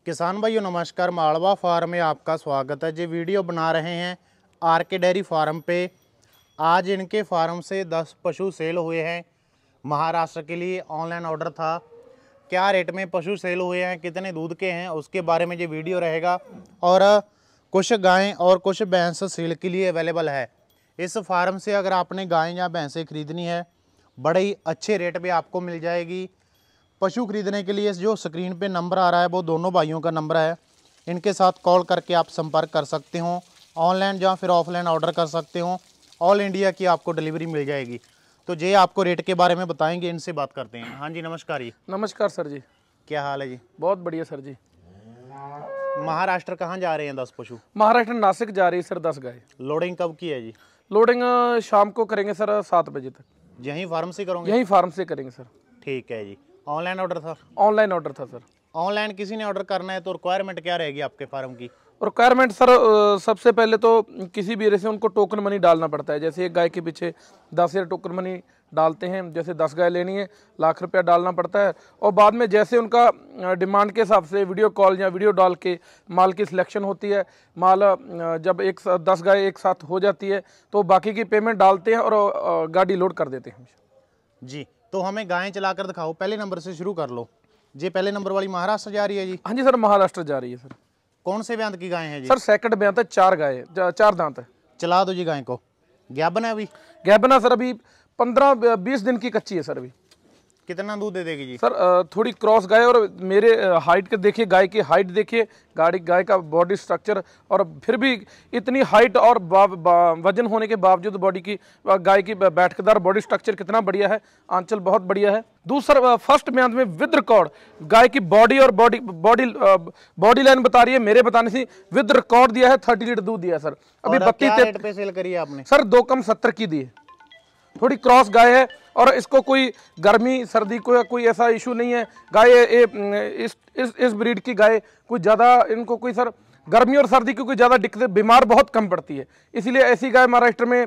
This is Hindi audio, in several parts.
किसान भाइयों नमस्कार, मालवा फार्म में आपका स्वागत है। जी वीडियो बना रहे हैं आरके डेयरी फार्म पे। आज इनके फार्म से 10 पशु सेल हुए हैं। महाराष्ट्र के लिए ऑनलाइन ऑर्डर था। क्या रेट में पशु सेल हुए हैं, कितने दूध के हैं, उसके बारे में ये वीडियो रहेगा। और कुछ गायें और कुछ भैंस सेल के लिए अवेलेबल है। इस फार्म से अगर आपने गायें या भैंसें खरीदनी है, बड़े ही अच्छे रेट पे आपको मिल जाएगी। पशु खरीदने के लिए जो स्क्रीन पे नंबर आ रहा है वो दोनों भाइयों का नंबर है। इनके साथ कॉल करके आप संपर्क कर सकते हो। ऑनलाइन या फिर ऑफलाइन ऑर्डर कर सकते हो। ऑल इंडिया की आपको डिलीवरी मिल जाएगी। तो ये आपको रेट के बारे में बताएंगे, इनसे बात करते हैं। हाँ जी नमस्कार जी। नमस्कार सर जी। क्या हाल है जी? बहुत बढ़िया सर जी। महाराष्ट्र कहाँ जा रहे हैं 10 पशु? महाराष्ट्र नासिक जा रही है सर 10 गाय। लोडिंग कब की है जी? लोडिंग शाम को करेंगे सर 7 बजे तक। यहीं फार्म से करोगे? यहीं फार्म से करेंगे सर। ठीक है जी। ऑनलाइन ऑर्डर था? ऑनलाइन ऑर्डर था सर। ऑनलाइन किसी ने ऑर्डर करना है तो रिक्वायरमेंट क्या रहेगी आपके फार्म की? रिक्वायरमेंट सर सबसे पहले तो किसी भी एरिया से उनको टोकन मनी डालना पड़ता है। जैसे एक गाय के पीछे 10,000 टोकन मनी डालते हैं। जैसे 10 गाय लेनी है, लाख रुपया डालना पड़ता है। और बाद में जैसे उनका डिमांड के हिसाब से वीडियो कॉल या वीडियो डाल के माल की सिलेक्शन होती है। माल जब 10 गाय एक साथ हो जाती है तो बाकी की पेमेंट डालते हैं और गाड़ी लोड कर देते हैं जी। तो हमें गायें चलाकर दिखाओ। पहले नंबर से शुरू कर लो। जी पहले नंबर वाली महाराष्ट्र जा रही है जी? हाँ जी सर, महाराष्ट्र जा रही है सर। कौन से ब्यांत की गायें हैं जी? सर सेकंड ब्यांत है, 4 गाय, 4 दांत है। चला दो जी गाय को। गैबन है अभी? गैबना सर अभी 15-20 दिन की कच्ची है सर अभी। कितना दूध दे देगी जी? सर थोड़ी क्रॉस गाय और मेरे हाइट के देखिए, गाय की हाइट देखिए, गाय का बॉडी स्ट्रक्चर, और फिर भी इतनी हाइट और वजन होने के बावजूद बॉडी की, गाय की बैठकदार बॉडी स्ट्रक्चर कितना बढ़िया है। आंचल बहुत बढ़िया है। दूसरा फर्स्ट म्यांत में विद रिकॉर्ड गाय की बॉडी और बॉडी लाइन बता रही है, मेरे बताने से विद रिकॉर्ड दिया है। 30 लीटर दूध दिया है सर अभी। 32 रेट पे सेल करी है आपने? सर 2 कम 70 की दी है। थोड़ी क्रॉस गाय है और इसको कोई गर्मी सर्दी को कोई ऐसा इशू नहीं है। गाय इस ब्रीड की गाय कोई ज़्यादा, इनको कोई सर गर्मी और सर्दी की कोई ज़्यादा दिक्कत, बीमार बहुत कम पड़ती है। इसीलिए ऐसी गाय महाराष्ट्र में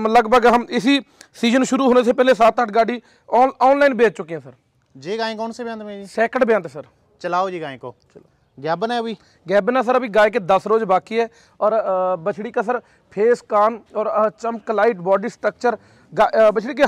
लगभग हम इसी सीजन शुरू होने से पहले 7-8 गाड़ी ऑनलाइन बेच चुके हैं सर। जी गाय कौन से ब्यांत में जी? Second ब्यांत sir. चलाओ जी गाय को। चलो। गैबन है अभी? गैबना सर अभी गाय के 10 रोज बाकी है। और बछड़ी का सर फेस, कान और चमक, लाइट, बॉडी स्ट्रक्चर, बछड़ी की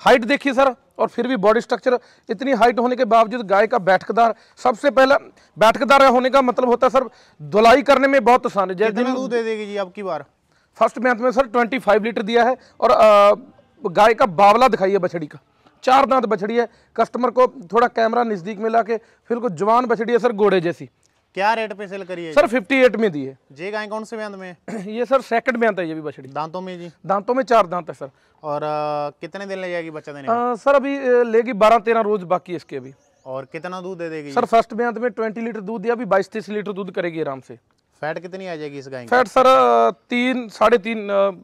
हाइट देखिए सर। और फिर भी बॉडी स्ट्रक्चर, इतनी हाइट होने के बावजूद गाय का बैठकदार, सबसे पहला बैठकदार होने का मतलब होता है सर धुलाई करने में बहुत आसान है। कितना दूध दे देगी जी अब की बार? फर्स्ट मैथ में सर 25 लीटर दिया है। और गाय का बावला दिखाइए बछड़ी का, 4 दांत बछड़ी है। कस्टमर को थोड़ा कैमरा नजदीक में लाके, फिर को जवान बछड़ी है सर, घोड़े जैसी। क्या रेट पे सेल करी है सर? 58 में दी है। जी गाय कौन से ब्यांत में? ये सर सेकंड ब्यांत है ये भी बछड़ी। दांतों में जी? दांतों में 4 दांत है सर। और कितने दिन ले जाएगी बच्चा देने में? सर अभी लेगी 12-13 रोज बाकी है इसके अभी। और कितना दूध दे देगी सर? फर्स्ट ब्यांत में 20 लीटर दूध दिया, अभी 22-23 लीटर दूध करेगी आराम से। फैट कितनी आ जाएगी इस गाय की? फैट सर 3-3.5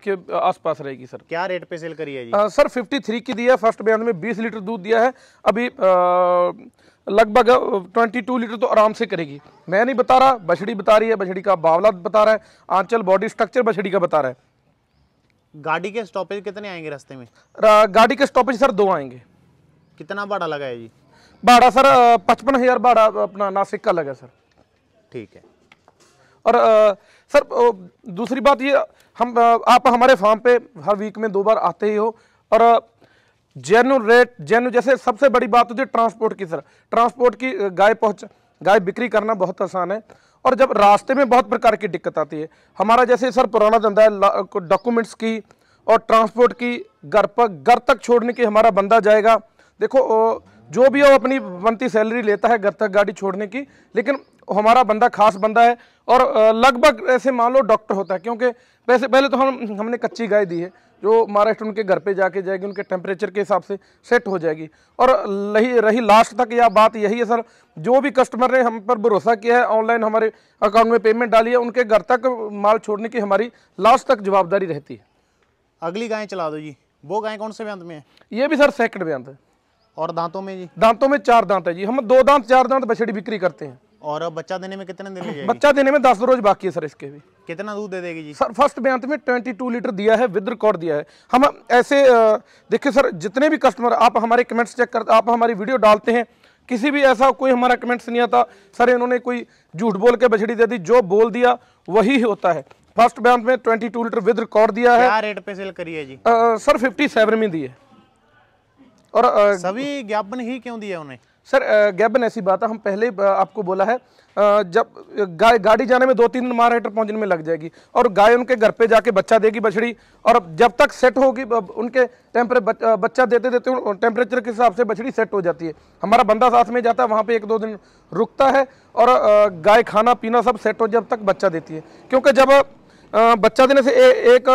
के आसपास रहेगी सर। क्या रेट पे सेल करी है जी? सर 53 की दिया। फर्स्ट ब्यांत में 20 लीटर दूध दिया है अभी। लगभग 22 लीटर तो आराम से करेगी। मैं नहीं बता रहा, बछड़ी बता रही है। बछड़ी का बावला बता रहा है, आंचल, बॉडी स्ट्रक्चर बछड़ी का बता रहा है। गाड़ी के स्टॉपेज कितने आएंगे रास्ते में? गाड़ी के स्टॉपेज सर 2 आएंगे। कितना भाड़ा लगा है जी? भाड़ा सर 55,000 भाड़ा अपना नासिक का लगा सर। ठीक है। और सर दूसरी बात ये, आप हमारे फार्म पे हर वीक में 2 बार आते ही हो। और जेन्युइन रेट, जैसे सबसे बड़ी बात होती है ट्रांसपोर्ट की सर। ट्रांसपोर्ट की गाय बिक्री करना बहुत आसान है। और जब रास्ते में बहुत प्रकार की दिक्कत आती है, हमारा जैसे सर पुराना धंधा है डॉक्यूमेंट्स की और ट्रांसपोर्ट की, घर तक छोड़ने की हमारा बंदा जाएगा। देखो जो भी हो अपनी बनती सैलरी लेता है घर तक गाड़ी छोड़ने की, लेकिन हमारा बंदा खास बंदा है। और लगभग ऐसे मान लो डॉक्टर होता है, क्योंकि वैसे पहले तो हमने कच्ची गाय दी है जो महाराष्ट्र उनके घर पे जाके जाएगी, उनके टेम्परेचर के हिसाब से सेट हो जाएगी। और रही लास्ट तक यह बात यही है सर, जो भी कस्टमर ने हम पर भरोसा किया है, ऑनलाइन हमारे अकाउंट में पेमेंट डाली है, उनके घर तक माल छोड़ने की हमारी लास्ट तक जवाबदारी रहती है। अगली गाय चला दो जी। वो गाय कौन से ब्यांत में है? ये भी सर सेकंड ब्यांत है। और दांतों में जी? दांतों में 4 दांत है जी। हम 2 दांत 4 दांत बछड़ी बिक्री करते हैं। और बच्चा देने में कितने दिन लगेगा? बच्चा देने में 10 रोज बाकी है सर इसके भी। कितना दूध दे देगी जी? सर फर्स्ट ब्यांत में 22 लीटर दिया है, विद रिकॉर्ड दिया है। हम ऐसे देखिए सर, जितने भी कस्टमर, आप हमारे कमेंट्स चेक करते, आप हमारी वीडियो डालते हैं, किसी भी ऐसा कोई हमारा कमेंट्स नहीं आता सर इन्होंने कोई झूठ बोल के बछड़ी दे दी, जो बोल दिया वही होता है। फर्स्ट ब्यांत में 22 लीटर विद रिकॉर्ड दिया है। क्या रेट पे सेल करी है जी? सर 57 में दी है। और सभी ज्ञापन ही क्यों दिया उन्हें? सर ज्ञापन ऐसी बात है, हम पहले आपको बोला है जब गाड़ी जाने में 2-3 दिन महाराष्ट्र पहुंचने में लग जाएगी और गाय उनके घर पे जाके बच्चा देगी बछड़ी, और जब तक सेट होगी उनके बच्चा देते देते टेम्परेचर के हिसाब से बछड़ी सेट हो जाती है। हमारा बंदा साथ में जाता है, वहाँ पे 1-2 दिन रुकता है और गाय खाना पीना सब सेट हो जब तक बच्चा देती है। क्योंकि जब बच्चा देने से एक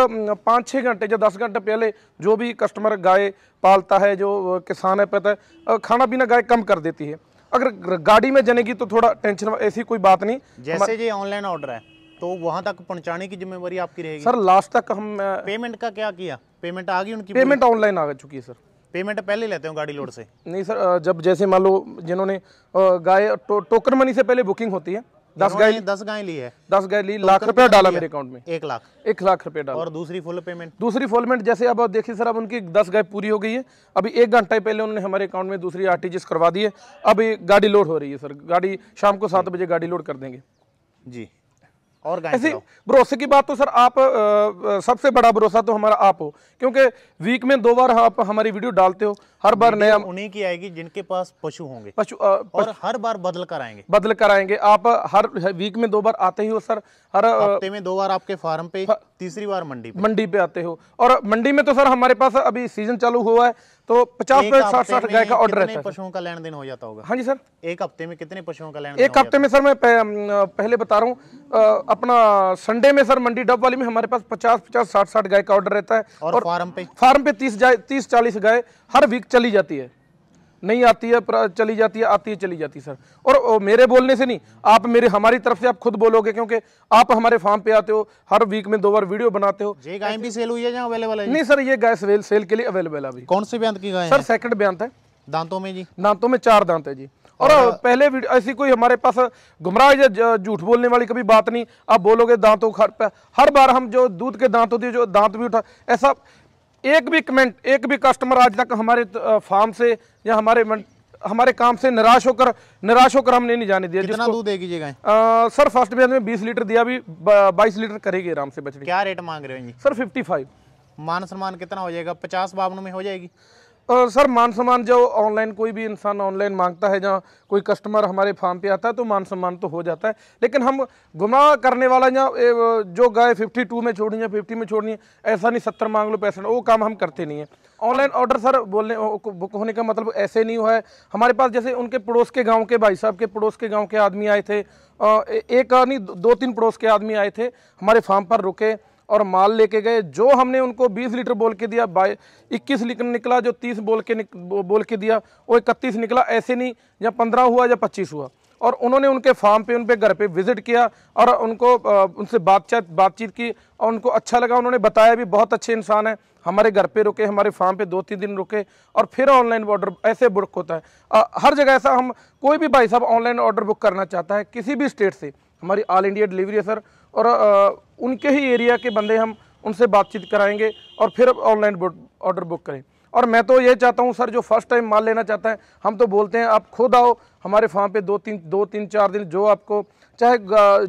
5-6 घंटे या 10 घंटे पहले जो भी कस्टमर गाय पालता है, जो किसान है, पता है खाना पीना गाय कम कर देती है। अगर गाड़ी में जनेगी तो थोड़ा टेंशन, ऐसी कोई बात नहीं। जैसे ये ऑनलाइन ऑर्डर है तो वहां तक पहुंचाने की जिम्मेवारी आपकी रहेगी? सर लास्ट तक हम पेमेंट का क्या किया? पेमेंट आ गई उनकी? पेमेंट ऑनलाइन आ चुकी है सर। पेमेंट पहले लेते हो गाड़ी लोड से? नहीं सर, जब जैसे मान लो जिन्होंने गाय टोकन मनी से पहले बुकिंग होती है, 10 गाय ली है, 10 गाय ली, लाख रुपया डाला मेरे अकाउंट में, 1 लाख रुपया डाला। और दूसरी फुल पेमेंट? दूसरी फुल पेमेंट जैसे अब देखिए सर, अब उनकी 10 गाय पूरी हो गई है, अभी 1 घंटा पहले उन्होंने हमारे अकाउंट में दूसरी आरटीजीएस करवा दी है। अभी गाड़ी लोड हो रही है सर, गाड़ी शाम को 7 बजे गाड़ी लोड कर देंगे जी। और ऐसी भरोसे की बात तो सर आप सबसे बड़ा भरोसा तो हमारा आप हो, क्योंकि वीक में 2 बार आप हमारी वीडियो डालते हो, हर बार नया उन्हीं की आएगी जिनके पास पशु होंगे, और हर बार बदल कर आएंगे। आप हर वीक में 2 बार आते ही हो सर, हर हफ्ते में 2 बार आपके फार्म पे, तीसरी बार मंडी पे आते हो। और मंडी में तो सर हमारे पास अभी सीजन चालू हुआ है तो 50-60 गाय का ऑर्डर रहता है। पशुओं का लेन देन हो जाता होगा? हाँ जी सर। एक हफ्ते में कितने पशुओं का लेन? एक हफ्ते में सर मैं पहले बता रहा हूँ, अपना संडे में सर मंडी डब वाली में हमारे पास 50-50, 60-60 गाय का ऑर्डर रहता है। और फार्म पे 30-40 गाय हर वीक चली जाती है, नहीं आती है चली जाती है, आती है चली जाती है सर। और मेरे बोलने से नहीं, आप हमारी तरफ से आप खुद बोलोगे, क्योंकि आप हमारे फार्म पे आते हो, हर वीक में 2 बार वीडियो बनाते हो। ये गाय भी सेल हुई है जहाँ अवेलेबल है? नहीं सर, ये गाय सेल के लिए अवेलेबल है अभी। कौन से ब्यांत की गाय सर? सेकंड ब्यांत है। दांतों में जी? दांतों में 4 दांत है जी। और पहले ऐसी कोई हमारे पास गुमराह या झूठ बोलने वाली कभी बात नहीं। आप बोलोगे दांतों हर बार हम जो दूध के दांत होती है, जो दांत भी उठा, ऐसा एक भी कमेंट, एक भी कस्टमर आज तक हमारे फार्म से या हमारे काम से निराश होकर हमने नहीं जाने दिया। कितना दूध देगी ये गाय? सर फर्स्ट ब्यांत में 20 लीटर दिया, अभी 22 लीटर करेगी आराम से बछड़ी। क्या रेट मांग रहे हो जी? सर 55। मान सम्मान कितना हो जाएगा? 50-52 में हो जाएगी? सर मान सम्मान जो ऑनलाइन कोई भी इंसान ऑनलाइन मांगता है, जहाँ कोई कस्टमर हमारे फार्म पे आता है तो मान सम्मान तो हो जाता है। लेकिन हम गुनाह करने वाला जो गाय 52 में छोड़नी है, 50 में छोड़नी है, ऐसा नहीं 70 मांग लो 65, वो काम हम करते नहीं है। ऑनलाइन ऑर्डर सर बोलने बुक होने का मतलब ऐसे नहीं हुआ है। हमारे पास जैसे उनके पड़ोस के गाँव के भाई साहब के पड़ोस के गाँव के आदमी आए थे, एक नहीं 2-3 पड़ोस के आदमी आए थे, हमारे फार्म पर रुके और माल लेके गए। जो हमने उनको 20 लीटर बोल के दिया, 21 लीटर निकला, जो 30 बोल के दिया वो 31 निकला। ऐसे नहीं, या 15 हुआ या 25 हुआ। और उन्होंने उनके फार्म पे, उनके घर पे विजिट किया और उनसे बातचीत की और उनको अच्छा लगा। उन्होंने बताया भी बहुत अच्छे इंसान है, हमारे घर पे रुके, हमारे फार्म पे 2-3 दिन रुके और फिर ऑनलाइन ऑर्डर ऐसे बुक होता है। हर जगह ऐसा, हम कोई भी भाई साहब ऑनलाइन ऑर्डर बुक करना चाहता है किसी भी स्टेट से, हमारी ऑल इंडिया डिलीवरी है सर। और उनके ही एरिया के बंदे हम उनसे बातचीत कराएंगे और फिर ऑनलाइन ऑर्डर बुक करें। और मैं तो ये चाहता हूं सर, जो फर्स्ट टाइम माल लेना चाहता है, हम तो बोलते हैं आप खुद आओ हमारे फार्म पे 2-3-4 दिन, जो आपको चाहे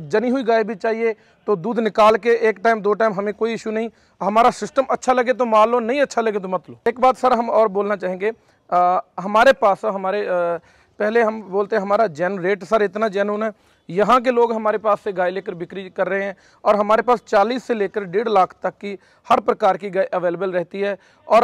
जनी हुई गाय भी चाहिए तो दूध निकाल के 1 टाइम 2 टाइम, हमें कोई इशू नहीं। हमारा सिस्टम अच्छा लगे तो मान लो, नहीं अच्छा लगे तो मत लो। एक बात सर हम और बोलना चाहेंगे, हमारे पास पहले हम बोलते हैं हमारा जेन्युइन रेट सर इतना जेन्युइन है, यहाँ के लोग हमारे पास से गाय लेकर बिक्री कर रहे हैं और हमारे पास 40 से लेकर 1.5 लाख तक की हर प्रकार की गाय अवेलेबल रहती है। और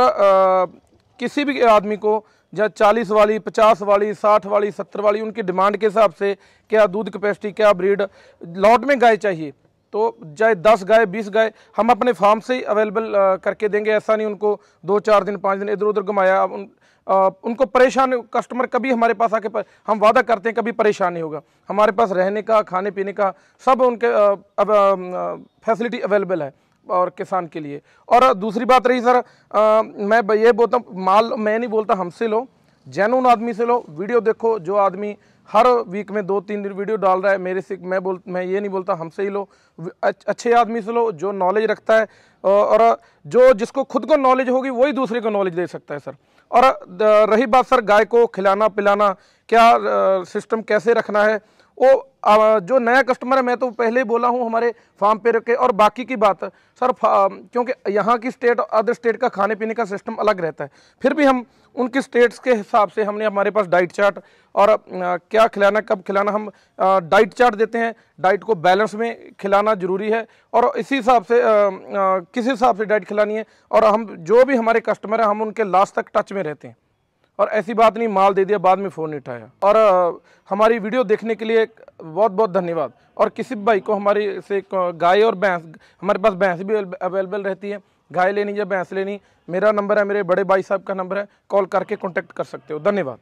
किसी भी आदमी को जहाँ 40 वाली, 50 वाली, 60 वाली, 70 वाली, उनकी डिमांड के हिसाब से क्या दूध कैपेसिटी, क्या ब्रीड, लॉट में गाय चाहिए तो चाहे 10 गाय 20 गाय हम अपने फार्म से ही अवेलेबल करके देंगे। ऐसा नहीं उनको 2-4 दिन 5 दिन इधर उधर घुमाया, उनको परेशान, कस्टमर कभी हमारे पास आके हम वादा करते हैं कभी परेशान नहीं होगा। हमारे पास रहने का, खाने पीने का सब उनके फैसिलिटी अवेलेबल है और किसान के लिए। और दूसरी बात रही सर, मैं ये बोलता हूँ, माल मैं नहीं बोलता हमसे लो, जेन्युइन आदमी से लो। वीडियो देखो, जो आदमी हर वीक में 2-3 वीडियो डाल रहा है। मेरे से मैं ये नहीं बोलता हमसे ही लो, अच्छे आदमी से लो जो नॉलेज रखता है, और जो जिसको खुद को नॉलेज होगी वही दूसरे को नॉलेज दे सकता है सर। और रही बात सर गाय को खिलाना पिलाना, क्या सिस्टम कैसे रखना है, वो जो नया कस्टमर है, मैं तो पहले ही बोला हूँ हमारे फार्म पे रखे। और बाकी की बात सर, क्योंकि यहाँ की स्टेट और अदर स्टेट का खाने पीने का सिस्टम अलग रहता है, फिर भी हम उनकी स्टेट्स के हिसाब से हमने हमारे पास डाइट चार्ट और क्या खिलाना कब खिलाना, हम डाइट चार्ट देते हैं। डाइट को बैलेंस में खिलाना जरूरी है और इसी हिसाब से किस हिसाब से डाइट खिलानी है। और हम जो भी हमारे कस्टमर हैं हम उनके लास्ट तक टच में रहते हैं, और ऐसी बात नहीं माल दे दिया बाद में फ़ोन नहीं उठाया। और हमारी वीडियो देखने के लिए बहुत बहुत धन्यवाद। और किसी भाई को हमारी से गाय और भैंस, हमारे पास भैंस भी अवेलेबल रहती है, गाय लेनी या भैंस लेनी, मेरा नंबर है, मेरे बड़े भाई साहब का नंबर है, कॉल करके कॉन्टैक्ट कर सकते हो। धन्यवाद।